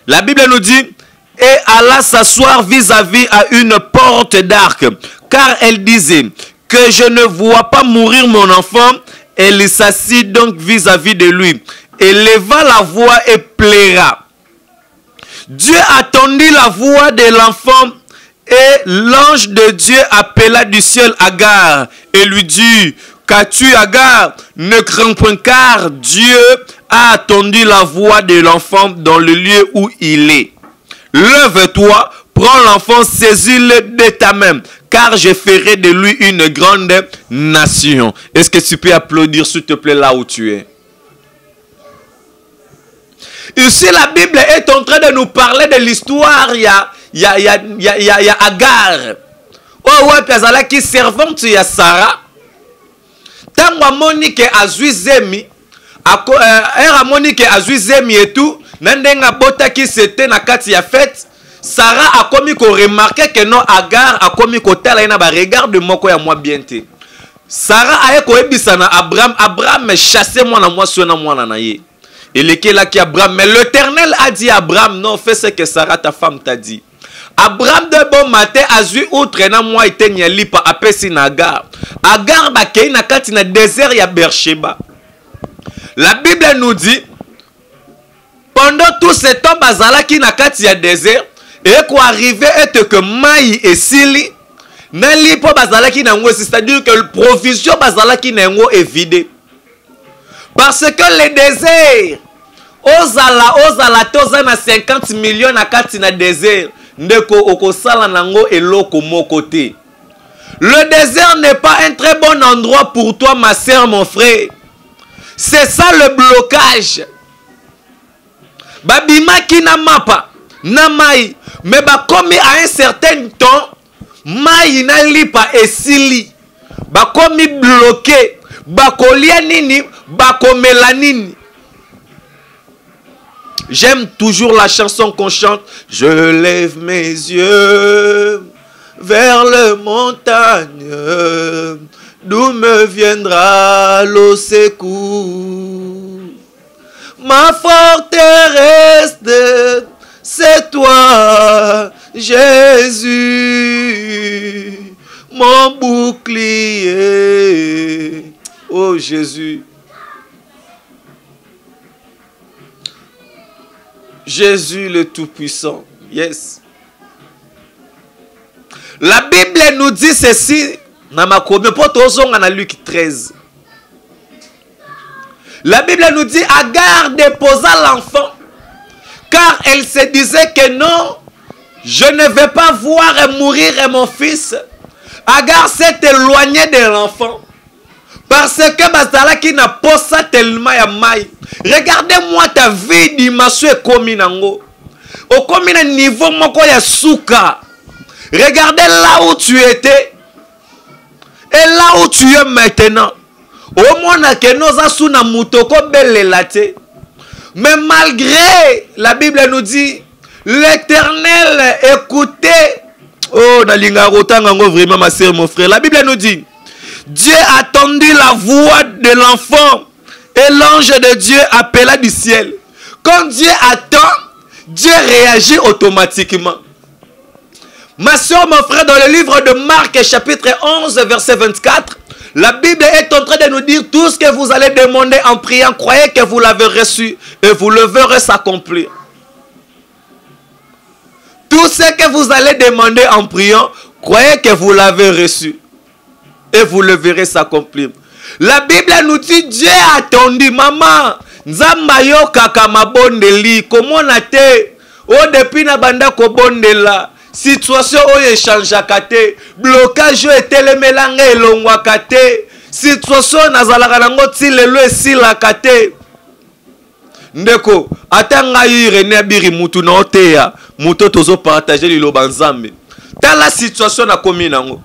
Speaker 1: La Bible nous dit et alla s'asseoir vis-à-vis à une porte d'arc car elle disait que je ne vois pas mourir mon enfant. Elle s'assit donc vis-à-vis de lui et leva la voix et plaira. Dieu attendit la voix de l'enfant. Et l'ange de Dieu appela du ciel Agar et lui dit, qu'as-tu Agar? Ne crains point car Dieu a attendu la voix de l'enfant dans le lieu où il est. Lève-toi, prends l'enfant, saisis-le de ta main, car je ferai de lui une grande nation. Est-ce que tu peux applaudir s'il te plaît là où tu es? Ici la Bible est en train de nous parler de l'histoire. Il y a Agar. Oh ouais, puis elle qui servante ya Sarah. Tango Monique azuizemi, Monique azuizemi et tout. Nandenga bota qui c'était na kati ya fête. Sarah a commis qu'on remarquait que non Agar a commis qu'on tala ina ba regarde moko ya moi bienté. Sarah a ko ebisana Abraham chassez moi na moi sona moi na ye. Il est là qui Abraham, mais l'Éternel a dit à Abraham, non, fais ce que Sarah, ta femme, t'a dit. Abraham de bon matin a vu outre na moi ite nyali pa apesi na Agar. Agar ba kei na kati na désert ya Beersheba. La Bible nous dit pendant tout ce temps bazala ki na kati ya désert et quoi arriver est que mai et sili na li po bazala ki na ngo, c'est-à-dire que le provision bazala ki na ngo est vidé. Parce que le désert ozala tozana 50 millions na kati na désert. Ndeko okosala nango eloko mokote. Le désert n'est pas un très bon endroit pour toi, ma soeur, mon frère. C'est ça le blocage. Babima ki na mapa na mai, mais ba komi à un certain temps mai na lipa esili. Ba komi bloqué, ba kolia nini, ba komela nini. J'aime toujours la chanson qu'on chante. Je lève mes yeux vers les montagnes, d'où me viendra le secours. Ma forteresse, c'est toi, Jésus, mon bouclier. Oh Jésus. Jésus le Tout-Puissant. Yes. La Bible nous dit ceci. Dans Luc 13. La Bible nous dit Agar déposa l'enfant. Car elle se disait que non, je ne vais pas voir mourir mon fils. Agar s'est éloignée de l'enfant. Parce que Bazala qui n'a pas ça tellement ya mai. Regardez-moi ta vie dimanche komi nango. Au komi na niveau moko ya souka. Regardez là où tu étais et là où tu es maintenant. Au moins que nous asu na mutoko belelate. Mais malgré, la Bible nous dit, l'Éternel écoutait Oh, nalinga rotangango vraiment ma sœur, mon frère. La Bible nous dit, Dieu a tendu la voix de l'enfant et l'ange de Dieu appela du ciel. Quand Dieu attend, Dieu réagit automatiquement. Ma soeur, mon frère, dans le livre de Marc, chapitre 11, verset 24, la Bible est en train de nous dire tout ce que vous allez demander en priant, croyez que vous l'avez reçu et vous le verrez s'accomplir. Tout ce que vous allez demander en priant, croyez que vous l'avez reçu et vous le verrez s'accomplir. La Bible nous dit, Dieu a attendu, maman, Nzambayo kaka mabondeli, comment on a été, oh depuis na banda ko bondela, situation oye change kate, blocage était le mélange elongwa kate, situation nazalaka nango tilelo esila kate. Ndeko, atanga yirene abiri mutu na oteya, mutu tozo partager liloba nzambe. Dans la situation na komi nango.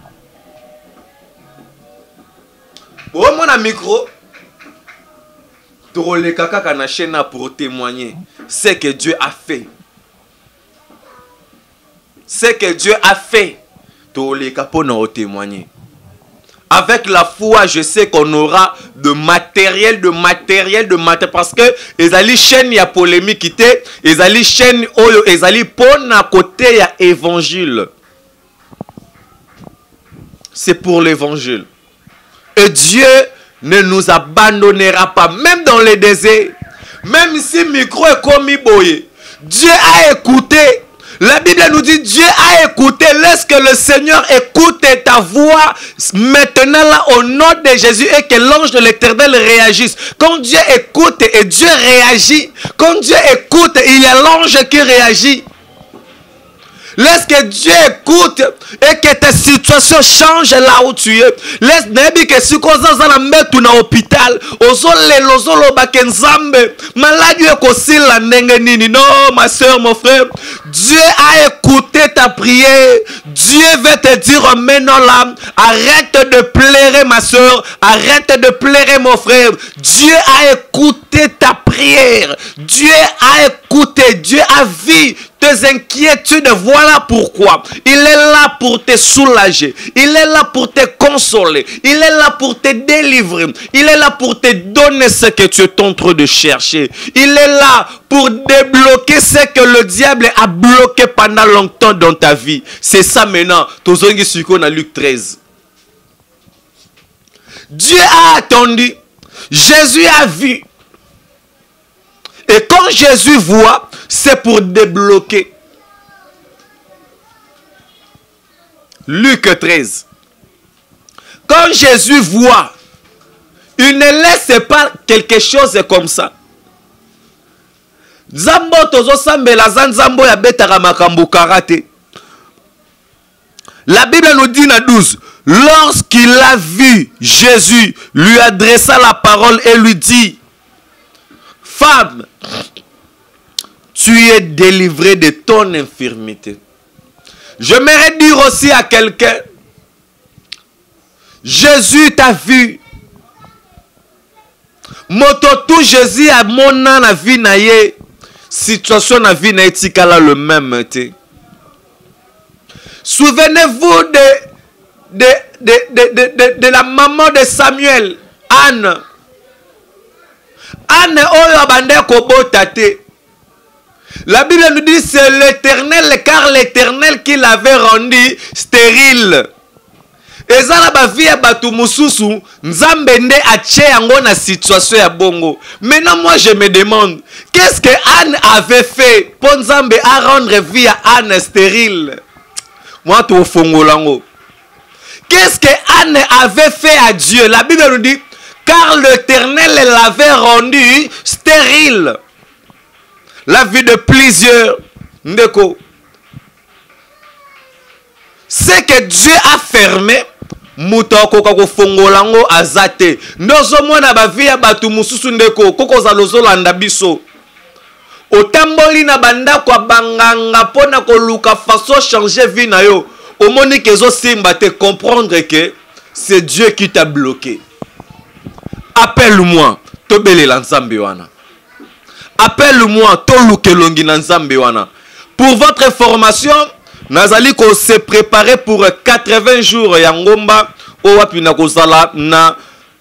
Speaker 1: Bon, mon micro, le kaka na chaîne pour témoigner ce que Dieu a fait. Ce que Dieu a fait, le kaka pour témoigner. Avec la foi, je sais qu'on aura de matériel, parce que les ali chaîne y a polémique, les ali chaîne oyo, les ali pon à côté y a évangile. C'est pour l'évangile. Et Dieu ne nous abandonnera pas, même dans les déserts, même si micro est comme boye. Dieu a écouté. La Bible nous dit, Dieu a écouté. Laisse que le Seigneur écoute ta voix maintenant là au nom de Jésus et que l'ange de l'Éternel réagisse. Quand Dieu écoute et Dieu réagit, quand Dieu écoute, il y a l'ange qui réagit. Laisse que Dieu écoute et que ta situation change là où tu es. Laisse que si tu es dans l'hôpital, maladie est non, ma soeur, mon frère. Dieu a écouté ta prière. Dieu veut te dire maintenant là, arrête de pleurer, ma soeur. Arrête de pleurer, mon frère. Dieu a écouté ta prière. Dieu a écouté. Dieu a vu tes inquiétudes. Voilà pourquoi il est là pour te soulager, il est là pour te consoler, il est là pour te délivrer, il est là pour te donner ce que tu es en train de chercher, il est là pour débloquer ce que le diable a bloqué pendant longtemps dans ta vie. C'est ça maintenant. Tozongi suko na Luc 13. Dieu a attendu, Jésus a vu. Et quand Jésus voit, c'est pour débloquer. Luc 13. Quand Jésus voit, il ne laisse pas quelque chose comme ça. Zambo tozo sambela zanzambo ya betara makambo karate. La Bible nous dit dans 12. Lorsqu'il a vu, Jésus lui adressa la parole et lui dit, femme, tu es délivrée de ton infirmité. J'aimerais dire aussi à quelqu'un, Jésus t'a vu. Mototou Jésus a mon na vie na ye. Situation na vie na etikala le même. Souvenez-vous de la maman de Samuel, Anne. Anne oyo abande kobotate. La Bible nous dit c'est l'Éternel, car l'Éternel qui l'avait rendu stérile. Ezala ba vie batu mususu nzambe nde ache yango na situation ya bongo. Maintenant moi je me demande, qu'est-ce que Anne avait fait pour nzambe à rendre vie à Anne stérile? Moi to fongolango. Qu'est-ce que Anne avait fait à Dieu? La Bible nous dit car l'Éternel l'avait rendu stérile. La vie de plusieurs ndeko. C'est que Dieu a fermé mutoko kako fongolango azate. Nozo mona ba vie ya batu mususu ndeko koko za lozo landa biso. Otamboli na banda kwa banganga pona ko luka façon changer vie na yo. Omoni kezo simba te comprendre que c'est Dieu qui t'a bloqué. Appelle-moi, tobele la nzambe wana. Appelle-moi, toluke longi na nzambe wana. Pour votre information, nazali ko se préparer pour 80 jours ya ngomba owapi na kozala na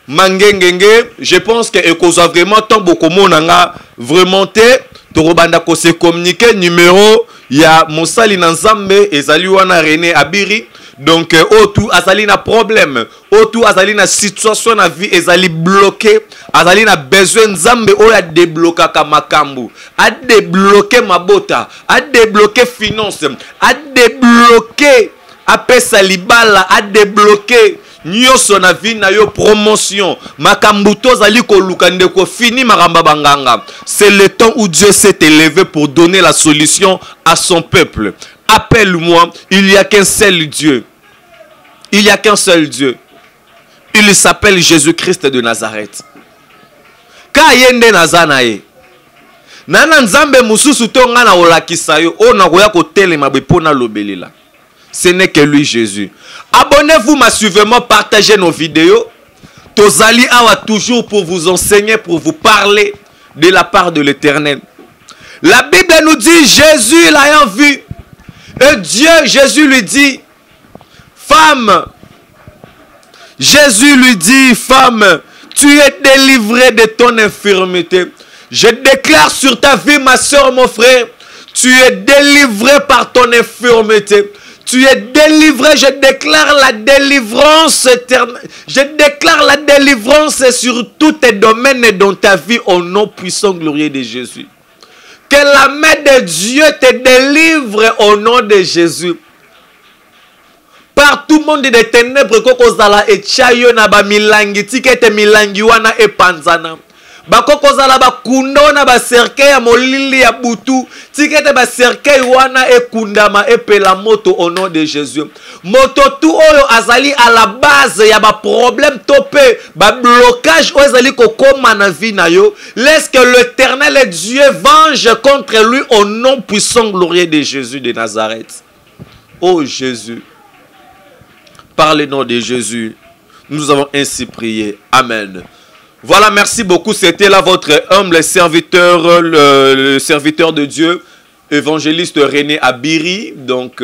Speaker 1: mangengenge. Je pense que ekozwa vraiment tant beaucoup monanga vraiment te torobanda ko se communiquer numéro ya mosali na nzambe ezali wana René Abiri. Donc tout azali na problème, tout azali na situation na vie ezali bloqué, azali na besoin nzambe oya débloquer kamakambu, a débloquer mabota, a débloquer finance, a débloquer apesa libala, a débloquer nyoso na vie na yo promotion, makambu tozali ko lukande ko fini maramba banganga. C'est le temps où Dieu s'est élevé pour donner la solution à son peuple. Appelle-moi, il n'y a qu'un seul Dieu. Il n'y a qu'un seul Dieu. Il s'appelle Jésus-Christ de Nazareth. Kayende nazanae. Nana nzambe mususu tonga na olakisa yo o na koya ko telema bepona lobelela. Ce n'est que lui Jésus. Abonnez-vous massivement, partagez nos vidéos. Tozali awa toujours pour vous enseigner, pour vous parler de la part de l'Éternel. La Bible nous dit Jésus l'ayant vu. Et Dieu, Jésus lui dit, femme, Jésus lui dit, femme, tu es délivrée de ton infirmité. Je déclare sur ta vie, ma soeur, mon frère, tu es délivré par ton infirmité. Tu es délivré, je déclare la délivrance éternelle. Je déclare la délivrance sur tous tes domaines dans ta vie au nom puissant glorieux de Jésus. Que la main de Dieu te délivre au nom de Jésus. Par tout le monde des ténèbres, kokozala et chayo na ba milangi, tikete milangi wana e panzana. Bakokozala ba kundo na ba cercueil ya molili ya butu, tikete ba cercueil wana e kundama e pela moto au nom de Jésus. Moto tout oyo azali à la base ya ba problème topé, ba blocage oyo azali kokoma na vie na yo. Laisse que l'Éternel Dieu venge contre lui au nom puissant glorieux de Jésus de Nazareth. Oh Jésus, par le nom de Jésus, nous avons ainsi prié. Amen. Voilà, merci beaucoup. C'était là votre humble serviteur, le serviteur de Dieu, évangéliste René Abiri, donc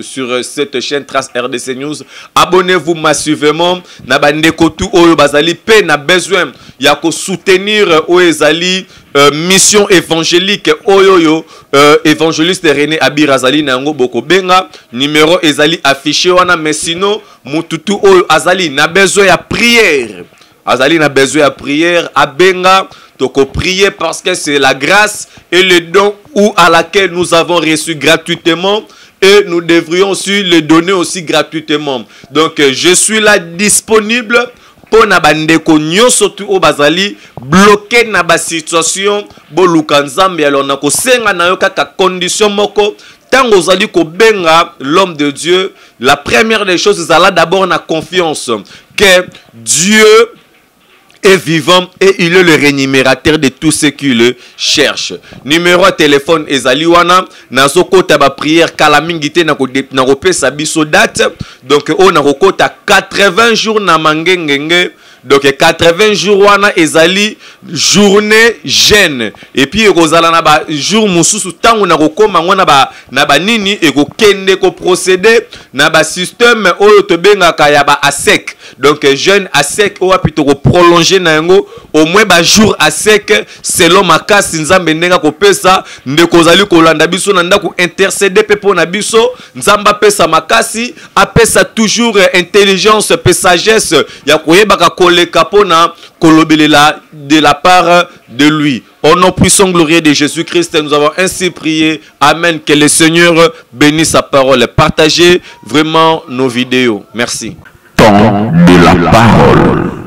Speaker 1: sur cette chaîne Trace RDC News. Abonnez-vous massivement. Nabandeko tout oyo bazali pe na besoin ya ko soutenir oezali mission évangélique oyoyo évangéliste René Abiri azali nango boko benga numéro ezali affiché wana, mais sinon mututu oyo azali na besoin ya prière. Azali na besoin de prière, à benga, toko prier parce que c'est la grâce et le don ou à laquelle nous avons reçu gratuitement et nous devrions aussi le donner aussi gratuitement. Donc je suis là disponible pour na bandeko nyoso tu o bazali bloqué na ba situation bo lukanzambe alors na ko senga na yo kaka condition moko. Tango ozali ko benga l'homme de Dieu, la première des choses c'est là d'abord na confiance que Dieu est vivant et il est le rémunérateur de tous ceux qui le cherchent. Numéro de téléphone ezali wana nazo kota ba prière kala mingite na ko pesa biso date. Donc on a kota 80 jours na mangengenge. Donc 80 jours wana ezali journée jeûne et puis ekozala na ba jour mususu tango na kokoma ngona na ba nini ekokende ko procéder na ba système oyo to bengaka ya ba asec. Donc jeûne asec o apito ko prolonger na yango au moins ba jour asec selon makasi nzambe ndenga ko pesa ndeko zali ko landa biso na ndako intercéder pepo na biso nzamba pesa makasi apesa toujours intelligence pe sagesse ya koyebaka le capona kolobelela de la part de lui. Au nom puissant glorieux de Jésus-Christ, nous avons ainsi prié. Amen. Que le Seigneur bénisse sa parole. Partagez vraiment nos vidéos. Merci.
Speaker 2: Temps de la parole.